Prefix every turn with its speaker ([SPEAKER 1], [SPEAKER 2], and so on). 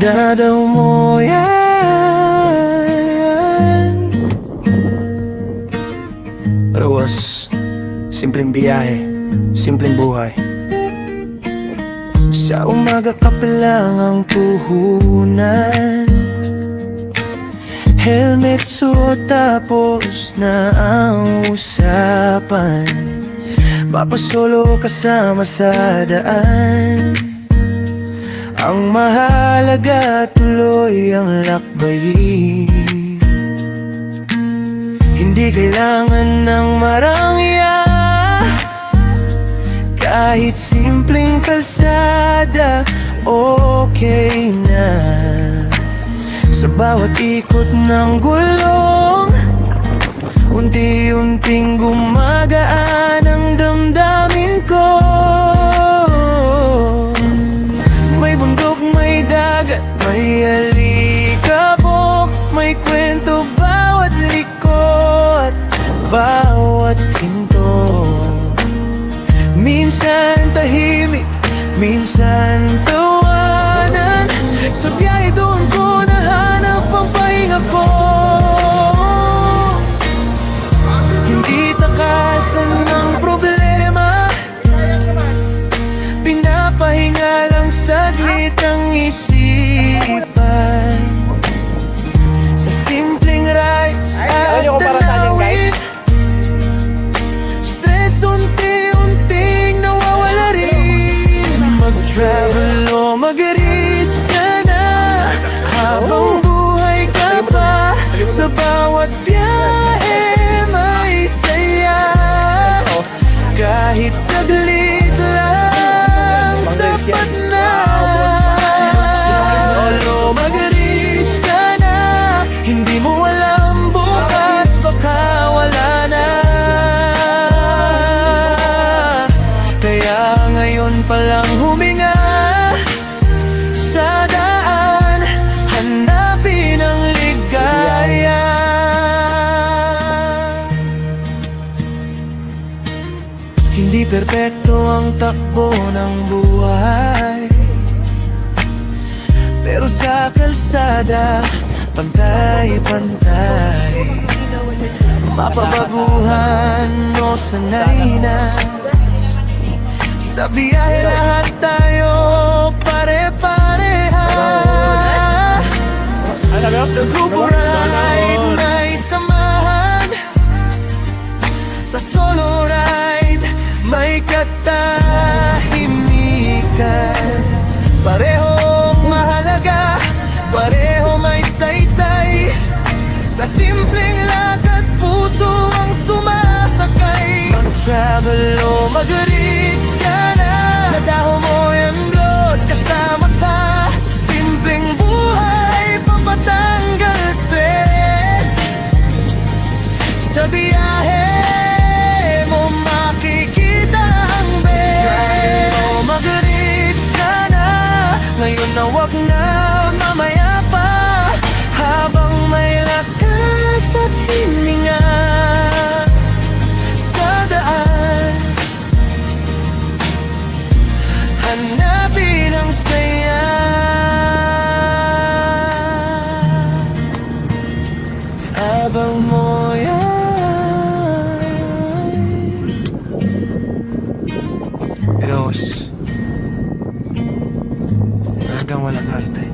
[SPEAKER 1] kalsada mo yan. Ruwas, simpleng biyahe, simpleng buhay. Sa umaga ka pa lang ang puhunan, helmet suot tapos na ang usapan. Mapasolo kasama sa daan. Ang mahalaga tuloy ang lakbayin. Hindi kailangan ng marangya, kahit simpleng kalsada okay na. Sa bawat ikot ng gulong, unti-unting gumagaan ang damdamin ko. May bundok, may dagat, may alikabok, may kwento bawat likod, bawat pinto. Minsan tahimik, minsan tawanan. Sa biyahe doon ko nahanap ang pahinga ko. Hindi takasan ng problema, pinapahinga lang saglit ang isipan. Sa simpleng rides at tanawin, stress unti-unting nawawala rin. Mag-travel o mag-reach ka na, habang buhay ka pa. Sa bawat biyahe may saya, kahit saglit lang sapat na. Solo mag-reach ka na, hindi mo alam bukas baka wala na. Kaya ngayon palang huminga sa daan, hanapin ang ligaya. Hindi perpekto ang takbo ng buhay, pero sa kalsada pantay-pantay. Mapabaguhan o sanay na, sa biyahe lahat tayo pare-pareha. Sa grupo ride may samahan, sa solo ride may katahimikan. Parehong mahalaga, pareho may saysay. Sa simpleng lakad puso ang sumasakay. Mag-travel o mag-reach ka na, nadaho mo yung blood kasama ka. Simpleng buhay, pampatanggal stress. Sa biyahe mo makikita ang best. Travel o mag-reach ka na, ngayon na wag na, mamaya pa. Habang may lakas at hininga sa daan, hanapin ang saya. Abang mo yan. Rose, hanggang walang arte.